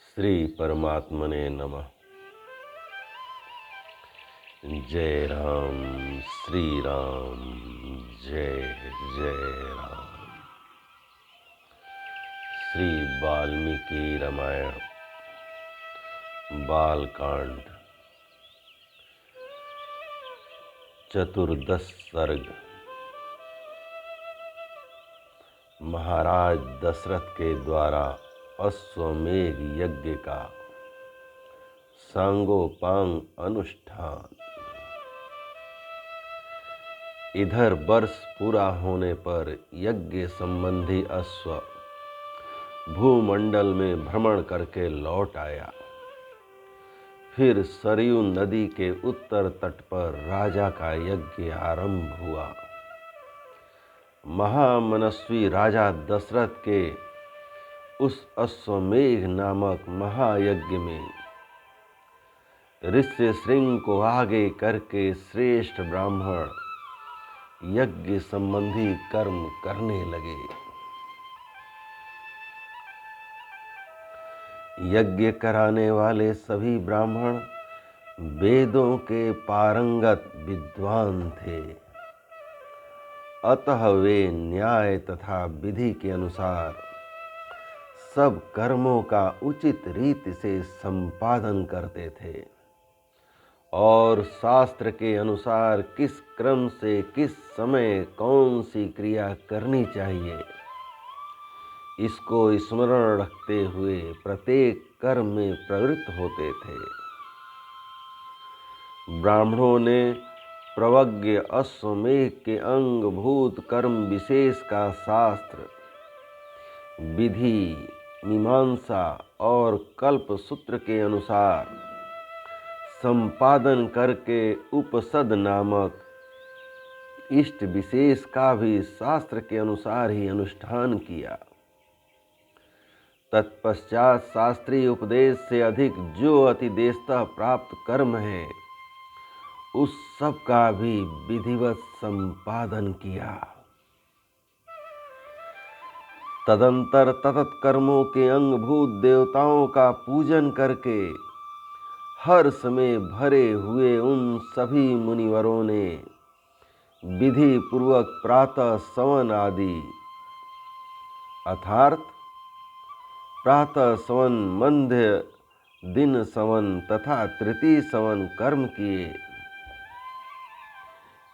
श्री परमात्मने नमः। जय राम, श्री राम, जय जय राम। श्री वाल्मीकि रामायण बालकांड चतुर्दश सर्ग। महाराज दशरथ के द्वारा अश्वमेध यज्ञ का सांगोपांग अनुष्ठान। इधर वर्ष पूरा होने पर यज्ञ संबंधी अश्व भूमंडल में भ्रमण करके लौट आया। फिर सरयू नदी के उत्तर तट पर राजा का यज्ञ आरंभ हुआ। महामनस्वी राजा दशरथ के उस अश्वमेध नामक महायज्ञ में ऋष्यशृंग को आगे करके श्रेष्ठ ब्राह्मण यज्ञ संबंधी कर्म करने लगे। यज्ञ कराने वाले सभी ब्राह्मण वेदों के पारंगत विद्वान थे, अतः वे न्याय तथा विधि के अनुसार सब कर्मों का उचित रीति से संपादन करते थे और शास्त्र के अनुसार किस क्रम से किस समय कौन सी क्रिया करनी चाहिए इसको स्मरण रखते हुए प्रत्येक कर्म में प्रवृत्त होते थे। ब्राह्मणों ने प्रवज्ञ अश्वमेध के अंगभूत कर्म विशेष का शास्त्र, विधि, मीमांसा और कल्प सूत्र के अनुसार संपादन करके उपसद नामक इष्ट विशेष का भी शास्त्र के अनुसार ही अनुष्ठान किया। तत्पश्चात शास्त्रीय उपदेश से अधिक जो अतिदेशतः प्राप्त कर्म है उस सब का भी विधिवत संपादन किया। तदंतर ततत कर्मों के अंगभूत देवताओं का पूजन करके हर्ष में भरे हुए उन सभी मुनिवरों ने विधि पूर्वक प्रातः सवन आदि अर्थात प्रातः सवन, मध्य दिन सवन तथा तृतीय सवन कर्म किए।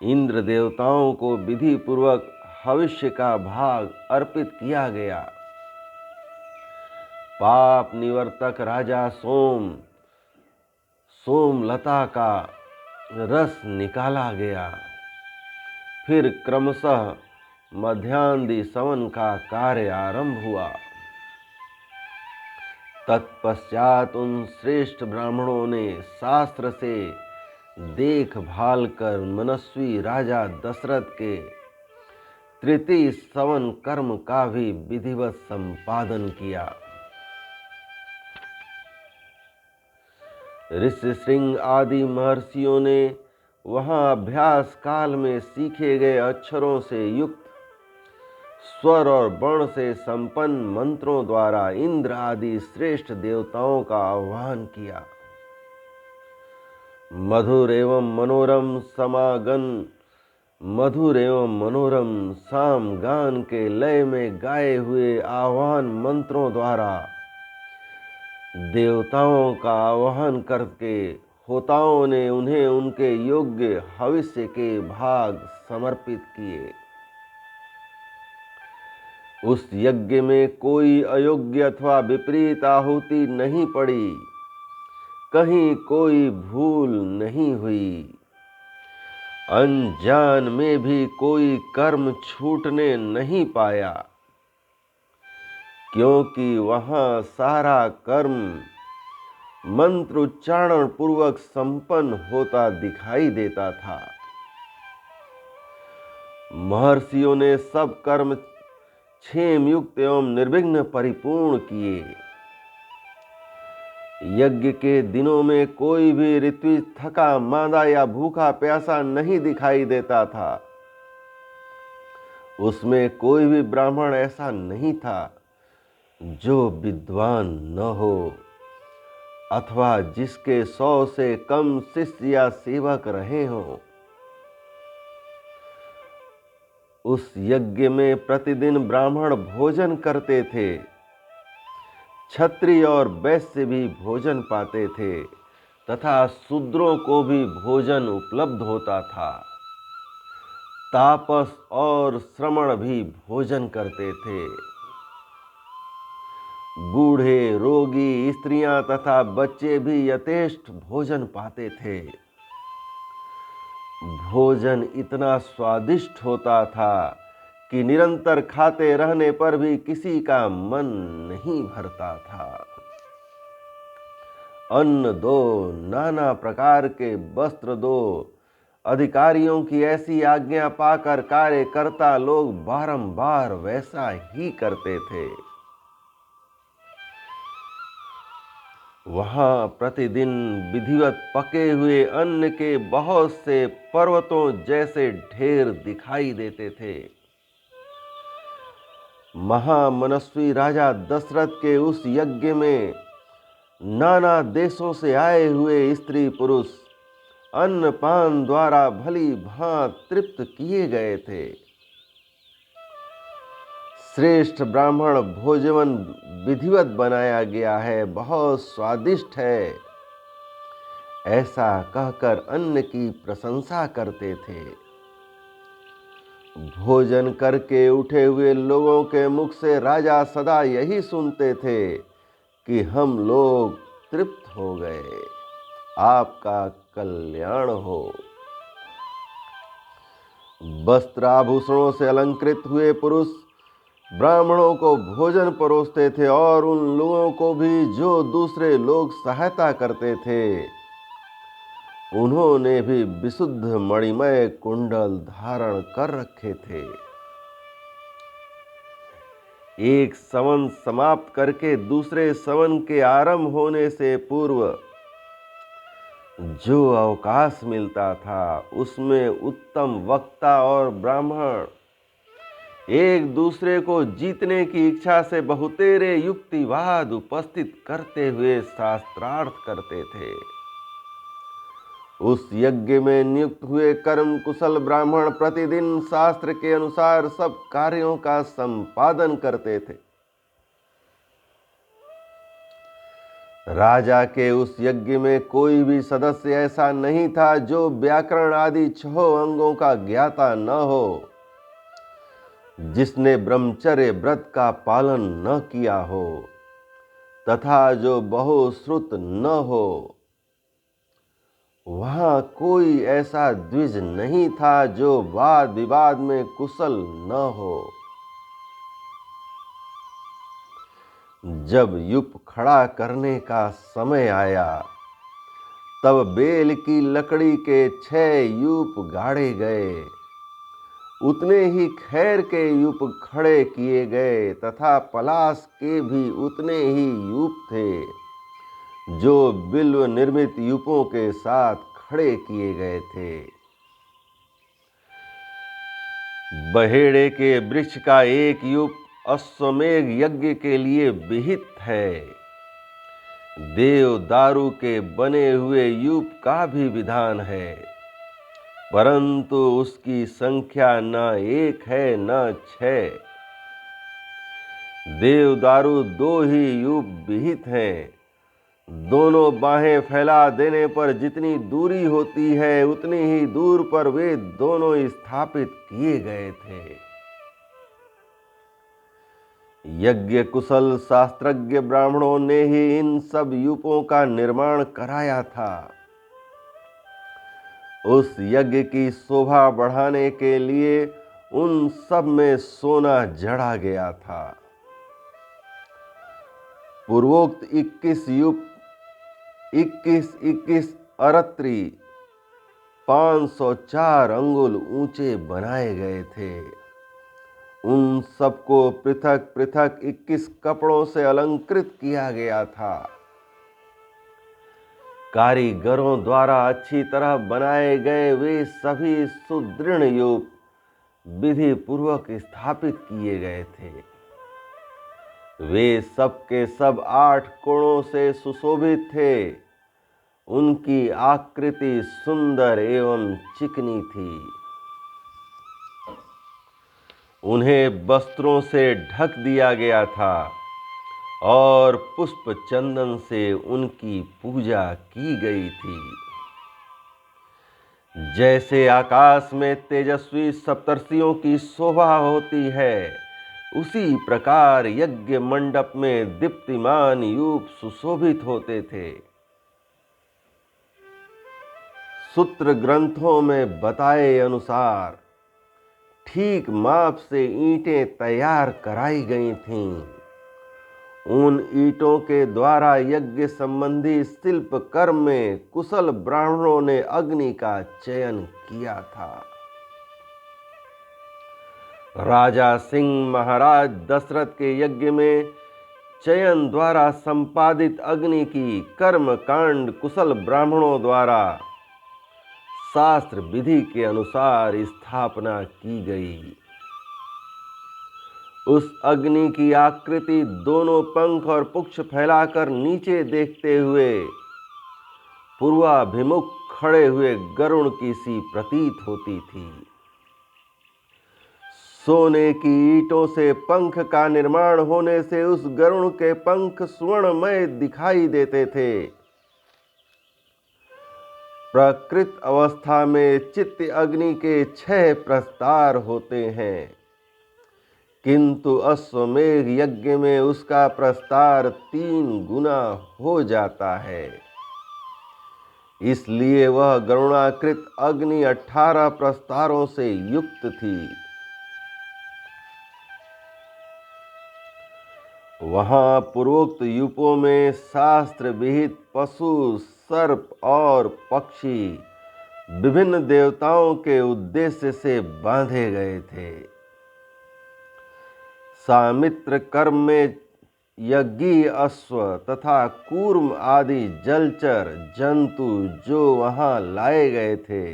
इंद्र देवताओं को विधि पूर्वक हविष्य का भाग अर्पित किया गया। पाप निवर्तक राजा सोमलता का रस निकाला गया। फिर क्रमशः मध्याह्न सवन का कार्य आरंभ हुआ। तत्पश्चात उन श्रेष्ठ ब्राह्मणों ने शास्त्र से देखभाल कर मनस्वी राजा दशरथ के तृतीय सवन कर्म का भी विधिवत संपादन किया। ऋष्यशृंग आदि महर्षियों ने वहां अभ्यास काल में सीखे गए अक्षरों से युक्त स्वर और वर्ण से संपन्न मंत्रों द्वारा इंद्र आदि श्रेष्ठ देवताओं का आह्वान किया। मधुर एवं मनोरम सामगान के लय में गाए हुए आह्वान मंत्रों द्वारा देवताओं का आह्वान करके होताओं ने उन्हें उनके योग्य हविष्य के भाग समर्पित किए। उस यज्ञ में कोई अयोग्य अथवा विपरीत आहुति नहीं पड़ी, कहीं कोई भूल नहीं हुई। अनजान में भी कोई कर्म छूटने नहीं पाया, क्योंकि वहां सारा कर्म मंत्र उच्चारण पूर्वक संपन्न होता दिखाई देता था। महर्षियों ने सब कर्म क्षेम युक्त एवं निर्विघ्न परिपूर्ण किए। यज्ञ के दिनों में कोई भी ऋत्विज थका मांदा या भूखा प्यासा नहीं दिखाई देता था। उसमें कोई भी ब्राह्मण ऐसा नहीं था जो विद्वान न हो अथवा जिसके 100 से कम शिष्य या सेवक रहे हों, उस यज्ञ में प्रतिदिन ब्राह्मण भोजन करते थे। क्षत्रिय और वैश्य भी भोजन पाते थे तथा शूद्रों को भी भोजन उपलब्ध होता था। तापस और श्रमण भी भोजन करते थे। बूढ़े, रोगी, स्त्रियां तथा बच्चे भी यथेष्ट भोजन पाते थे। भोजन इतना स्वादिष्ट होता था कि निरंतर खाते रहने पर भी किसी का मन नहीं भरता था। अन्न दो, नाना प्रकार के वस्त्र दो, अधिकारियों की ऐसी आज्ञा पाकर कार्यकर्ता लोग बारंबार वैसा ही करते थे। वहां प्रतिदिन विधिवत पके हुए अन्न के बहुत से पर्वतों जैसे ढेर दिखाई देते थे। महामनस्वी राजा दशरथ के उस यज्ञ में नाना देशों से आए हुए स्त्री पुरुष अन्न पान द्वारा भली भांत तृप्त किए गए थे। श्रेष्ठ ब्राह्मण भोजन विधिवत बनाया गया है, बहुत स्वादिष्ट है, ऐसा कहकर अन्न की प्रशंसा करते थे। भोजन करके उठे हुए लोगों के मुख से राजा सदा यही सुनते थे कि हम लोग तृप्त हो गए, आपका कल्याण हो। वस्त्र आभूषणों से अलंकृत हुए पुरुष ब्राह्मणों को भोजन परोसते थे और उन लोगों को भी जो दूसरे लोग सहायता करते थे, उन्होंने भी विशुद्ध मणिमय कुंडल धारण कर रखे थे। एक सवन समाप्त करके दूसरे सवन के आरंभ होने से पूर्व जो अवकाश मिलता था, उसमें उत्तम वक्ता और ब्राह्मण एक दूसरे को जीतने की इच्छा से बहुतेरे युक्तिवाद उपस्थित करते हुए शास्त्रार्थ करते थे। उस यज्ञ में नियुक्त हुए कर्म कुशल ब्राह्मण प्रतिदिन शास्त्र के अनुसार सब कार्यों का संपादन करते थे। राजा के उस यज्ञ में कोई भी सदस्य ऐसा नहीं था जो व्याकरण आदि 6 अंगों का ज्ञाता न हो, जिसने ब्रह्मचर्य व्रत का पालन न किया हो तथा जो बहुश्रुत न हो। वहां कोई ऐसा द्विज नहीं था जो वाद विवाद में कुशल न हो। जब यूप खड़ा करने का समय आया, तब बेल की लकड़ी के 6 यूप गाड़े गए, उतने ही खैर के यूप खड़े किए गए तथा पलाश के भी उतने ही यूप थे जो बिल्व निर्मित यूपों के साथ खड़े किए गए थे। बहेड़े के वृक्ष का एक यूप अश्वमेघ यज्ञ के लिए विहित है। देव दारू के बने हुए यूप का भी विधान है, परंतु उसकी संख्या न 1 है न 6। देवदारू 2 ही यूप विहित हैं। दोनों बाहें फैला देने पर जितनी दूरी होती है, उतनी ही दूर पर वे दोनों स्थापित किए गए थे। यज्ञ कुशल शास्त्रज्ञ ब्राह्मणों ने ही इन सब यूपों का निर्माण कराया था। उस यज्ञ की शोभा बढ़ाने के लिए उन सब में सोना जड़ा गया था। पूर्वोक्त 21 यूप 21 अरत्री 504 अंगुल ऊंचे बनाए गए थे। उन सबको पृथक पृथक 21 कपड़ों से अलंकृत किया गया था। कारीगरों द्वारा अच्छी तरह बनाए गए वे सभी सुदृढ़ यूप विधि पूर्वक स्थापित किए गए थे। वे सब के सब 8 कोणों से सुशोभित थे। उनकी आकृति सुंदर एवं चिकनी थी। उन्हें वस्त्रों से ढक दिया गया था और पुष्प चंदन से उनकी पूजा की गई थी। जैसे आकाश में तेजस्वी सप्तर्षियों की शोभा होती है, उसी प्रकार यज्ञ मंडप में दीप्तिमान यूप सुशोभित होते थे। सूत्र ग्रंथों में बताए अनुसार ठीक माप से ईंटें तैयार कराई गई थीं। उन ईंटों के द्वारा यज्ञ संबंधी शिल्प कर्म में कुशल ब्राह्मणों ने अग्नि का चयन किया था। राजा सिंह महाराज दशरथ के यज्ञ में चयन द्वारा संपादित अग्नि की कर्म कांड कुशल ब्राह्मणों द्वारा शास्त्र विधि के अनुसार स्थापना की गई। उस अग्नि की आकृति दोनों पंख और पुच्छ फैलाकर नीचे देखते हुए पूर्वाभिमुख खड़े हुए गरुड़ की सी प्रतीत होती थी। सोने की ईंटों से पंख का निर्माण होने से उस गरुड़ के पंख स्वर्णमय दिखाई देते थे। प्रकृत अवस्था में चित्त अग्नि के 6 प्रस्तार होते हैं, किंतु अश्वमेध यज्ञ में उसका प्रस्तार 3 गुना हो जाता है। इसलिए वह गरुणाकृत अग्नि 18 प्रस्तारों से युक्त थी। वहां पूर्वोक्त यूपों में शास्त्र विहित पशु, सर्प और पक्षी विभिन्न देवताओं के उद्देश्य से बांधे गए थे। सामित्र कर्म में यज्ञीय अश्व तथा कूर्म आदि जलचर जंतु जो वहां लाए गए थे,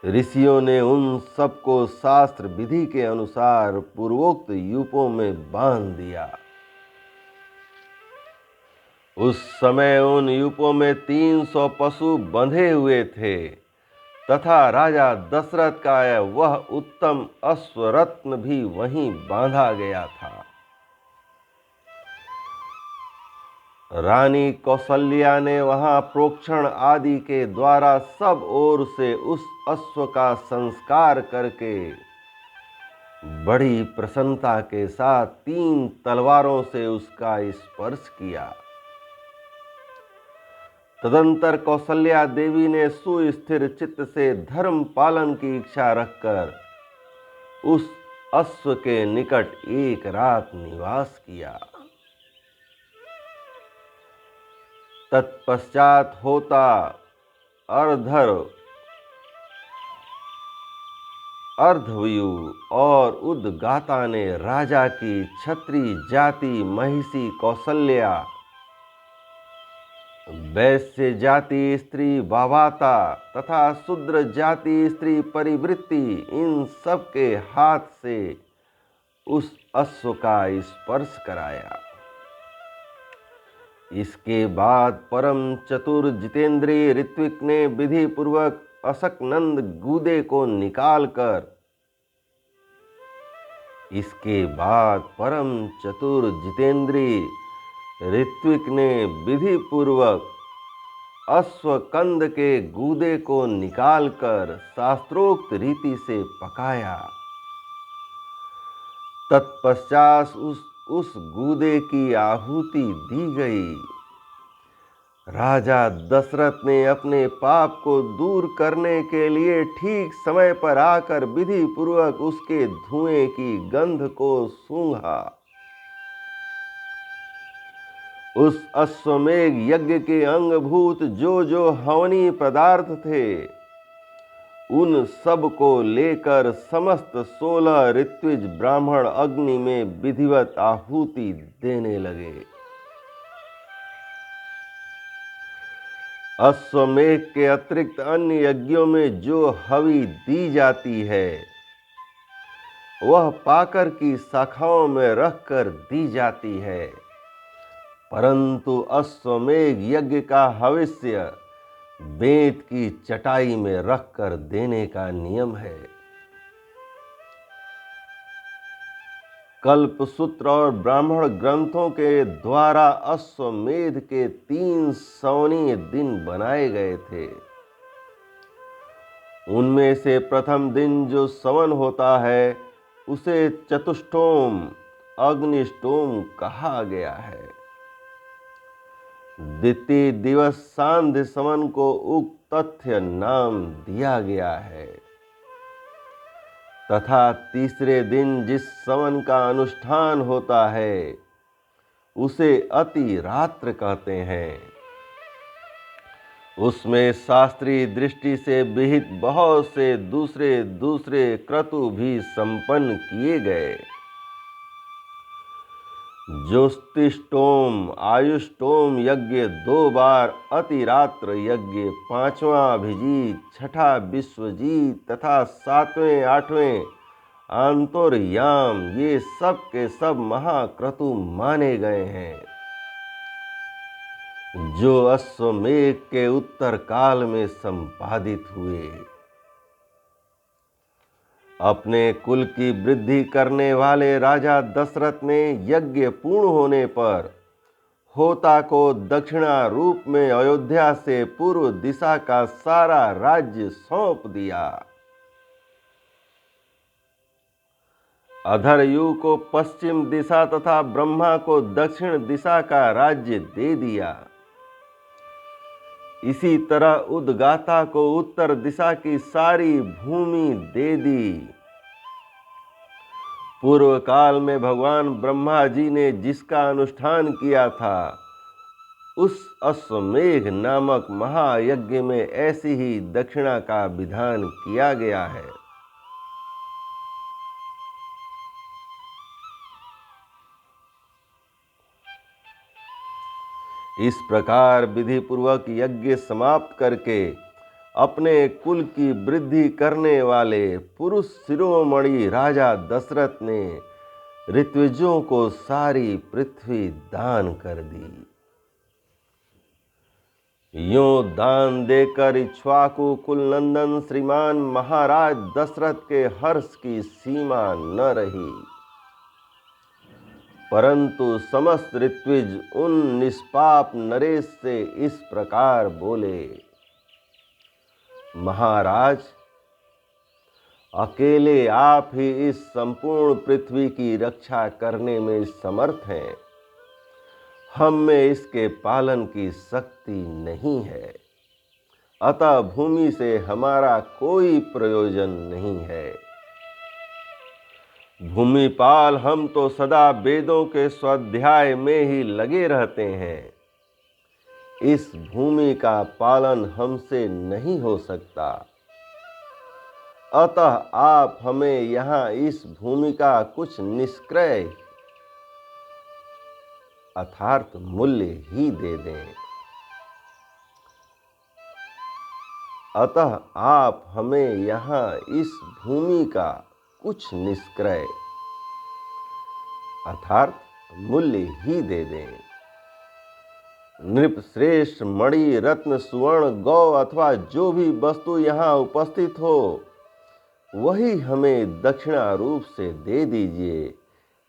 ऋषियों ने उन सबको शास्त्र विधि के अनुसार पूर्वोक्त यूपों में बांध दिया। उस समय उन यूपों में 300 पशु बंधे हुए थे तथा राजा दशरथ का वह उत्तम अश्वरत्न भी वहीं बांधा गया था। रानी कौशल्या ने वहां प्रोक्षण आदि के द्वारा सब ओर से उस अश्व का संस्कार करके बड़ी प्रसन्नता के साथ 3 तलवारों से उसका स्पर्श किया। तदंतर कौशल्या देवी ने सुस्थिर चित्त से धर्म पालन की इच्छा रखकर उस अश्व के निकट एक रात निवास किया। तत्पश्चात होता अर्धवयु और उद्गाता ने राजा की क्षत्रिय जाति महिषी कौशल्या, वैश्य जाति स्त्री बावाता तथा शूद्र जाति स्त्री परिवृत्ति, इन सब के हाथ से उस अश्व का स्पर्श कराया। इसके बाद परम चतुर जितेंद्रिय ऋत्विक ने विधि पूर्वक अशकनंद गूदे को निकालकर विधि पूर्वक अश्वकंद के गूदे को निकालकर शास्त्रोक्त रीति से पकाया। तत्पश्चात उस गूदे की आहुति दी गई। राजा दशरथ ने अपने पाप को दूर करने के लिए ठीक समय पर आकर विधि पूर्वक उसके धुएं की गंध को सूंघा। उस अश्वमेध यज्ञ के अंगभूत जो जो हवनी पदार्थ थे, उन सब को लेकर समस्त 16 ऋत्विज ब्राह्मण अग्नि में विधिवत आहुति देने लगे। अश्वमेध के अतिरिक्त अन्य यज्ञों में जो हवि दी जाती है, वह पाकर की शाखाओं में रखकर दी जाती है, परंतु अश्वमेध यज्ञ का हविष्य बेंत की चटाई में रखकर देने का नियम है। कल्पसूत्र और ब्राह्मण ग्रंथों के द्वारा अश्वमेध के 3 सवनीय दिन बनाए गए थे। उनमें से प्रथम दिन जो सवन होता है उसे चतुष्टोम अग्निष्टोम कहा गया है। द्वितीय दिवस सांध्य सवन को उक्त तथ्य नाम दिया गया है तथा तीसरे दिन जिस सवन का अनुष्ठान होता है उसे अति रात्र कहते हैं। उसमें शास्त्रीय दृष्टि से विहित बहुत से दूसरे क्रतु भी संपन्न किए गए। ज्योतिष्टोम आयुष्टोम यज्ञ 2 बार, अतिरात्र यज्ञ 5वां अभिजीत, 6ठा विश्वजीत तथा 7वें 8वें आंतोर्याम, ये सब के सब महाक्रतु माने गए हैं, जो अश्वमेध के उत्तर काल में संपादित हुए। अपने कुल की वृद्धि करने वाले राजा दशरथ ने यज्ञ पूर्ण होने पर होता को दक्षिणा रूप में अयोध्या से पूर्व दिशा का सारा राज्य सौंप दिया। अधरयु को पश्चिम दिशा तथा ब्रह्मा को दक्षिण दिशा का राज्य दे दिया। इसी तरह उद्गाता को उत्तर दिशा की सारी भूमि दे दी। पूर्व काल में भगवान ब्रह्मा जी ने जिसका अनुष्ठान किया था उस अश्वमेध नामक महायज्ञ में ऐसी ही दक्षिणा का विधान किया गया है। इस प्रकार विधि पूर्वक यज्ञ समाप्त करके अपने कुल की वृद्धि करने वाले पुरुष शिरोमणि राजा दशरथ ने ऋत्विजों को सारी पृथ्वी दान कर दी। यों दान देकर इक्ष्वाकु कुल नंदन श्रीमान महाराज दशरथ के हर्ष की सीमा न रही, परंतु समस्त ऋत्विज उन निष्पाप नरेश से इस प्रकार बोले, महाराज, अकेले आप ही इस संपूर्ण पृथ्वी की रक्षा करने में समर्थ हैं। हम में इसके पालन की शक्ति नहीं है, अतः भूमि से हमारा कोई प्रयोजन नहीं है। भूमिपाल हम तो सदा वेदों के स्वाध्याय में ही लगे रहते हैं। इस भूमि का पालन हमसे नहीं हो सकता, अतः आप हमें यहाँ इस भूमि का कुछ निष्क्रय अर्थात मूल्य ही दे दें। अतः आप हमें यहाँ इस भूमि का कुछ निष्क्रय अर्थात मूल्य ही दे दें। नृप श्रेष्ठ मणि रत्न सुवर्ण गौ अथवा जो भी वस्तु यहाँ उपस्थित हो वही हमें दक्षिणा रूप से दे दीजिए।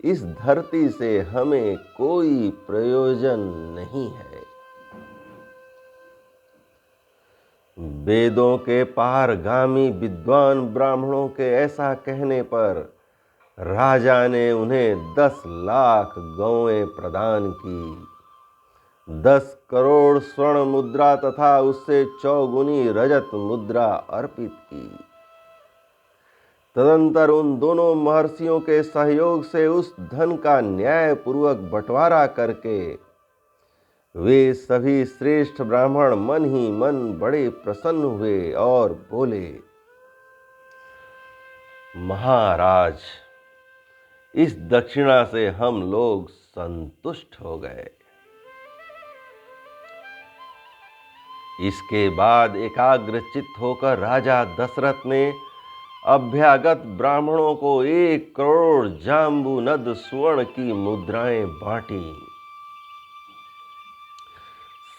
इस धरती से हमें कोई प्रयोजन नहीं है। वेदों के पारगामी विद्वान ब्राह्मणों के ऐसा कहने पर राजा ने उन्हें 10 लाख गौएं प्रदान की, 10 करोड़ स्वर्ण मुद्रा तथा उससे 4 गुनी रजत मुद्रा अर्पित की। तदंतर उन दोनों महर्षियों के सहयोग से उस धन का न्याय पूर्वक बंटवारा करके वे सभी श्रेष्ठ ब्राह्मण मन ही मन बड़े प्रसन्न हुए और बोले, महाराज, इस दक्षिणा से हम लोग संतुष्ट हो गए। इसके बाद एकाग्रचित्त होकर राजा दशरथ ने अभ्यागत ब्राह्मणों को 1 करोड़ जाम्बुनद स्वर्ण की मुद्राएं बांटी।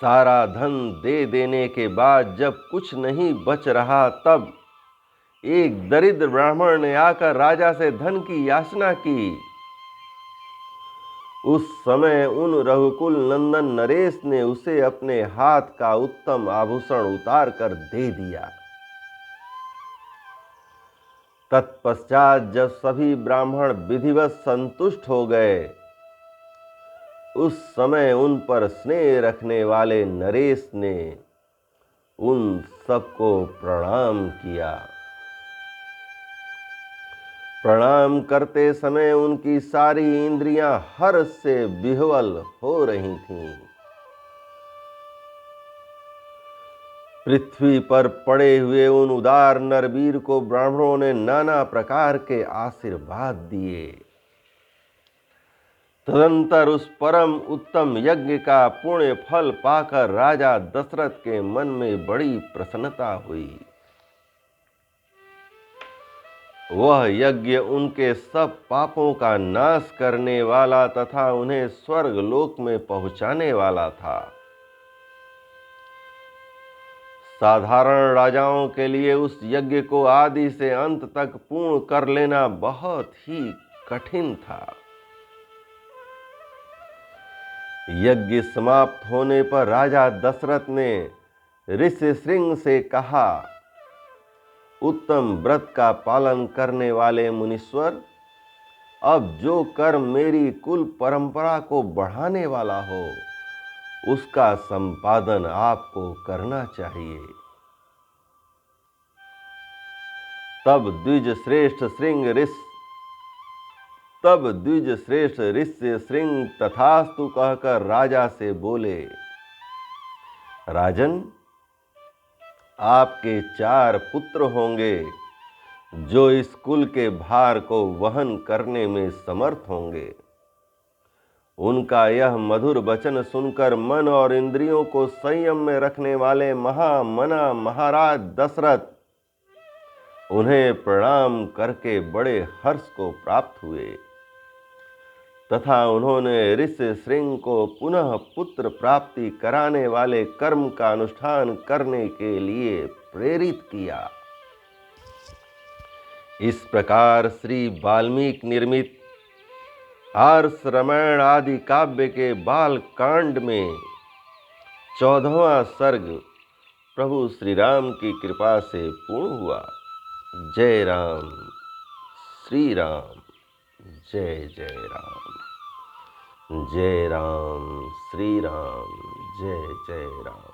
सारा धन दे देने के बाद जब कुछ नहीं बच रहा, तब एक दरिद्र ब्राह्मण ने आकर राजा से धन की याचना की। उस समय उन रघुकुल नंदन नरेश ने उसे अपने हाथ का उत्तम आभूषण उतार कर दे दिया। तत्पश्चात जब सभी ब्राह्मण विधिवत संतुष्ट हो गए, उस समय उन पर स्नेह रखने वाले नरेश ने उन सबको प्रणाम किया। प्रणाम करते समय उनकी सारी इंद्रियां हर्ष से विह्वल हो रही थीं। पृथ्वी पर पड़े हुए उन उदार नरवीर को ब्राह्मणों ने नाना प्रकार के आशीर्वाद दिए। तदंतर उस परम उत्तम यज्ञ का पुण्य फल पाकर राजा दशरथ के मन में बड़ी प्रसन्नता हुई। वह यज्ञ उनके सब पापों का नाश करने वाला तथा उन्हें स्वर्ग लोक में पहुंचाने वाला था। साधारण राजाओं के लिए उस यज्ञ को आदि से अंत तक पूर्ण कर लेना बहुत ही कठिन था। यज्ञ समाप्त होने पर राजा दशरथ ने ऋष्यशृंग से कहा, उत्तम व्रत का पालन करने वाले मुनीश्वर, अब जो कर्म मेरी कुल परंपरा को बढ़ाने वाला हो, उसका संपादन आपको करना चाहिए। तब द्विज श्रेष्ठ ऋष्यशृंग तथास्तु कहकर राजा से बोले, राजन, आपके 4 पुत्र होंगे जो इस कुल के भार को वहन करने में समर्थ होंगे। उनका यह मधुर वचन सुनकर मन और इंद्रियों को संयम में रखने वाले महामना महाराज दशरथ उन्हें प्रणाम करके बड़े हर्ष को प्राप्त हुए तथा उन्होंने ऋष्यशृंग को पुनः पुत्र प्राप्ति कराने वाले कर्म का अनुष्ठान करने के लिए प्रेरित किया। इस प्रकार श्री वाल्मीकि निर्मित आर्ष रामायण आदि काव्य के बाल कांड में 14वां सर्ग प्रभु श्री राम की कृपा से पूर्ण हुआ। जय राम, श्री राम, जय जय राम। जय राम, श्री राम, जय जय राम।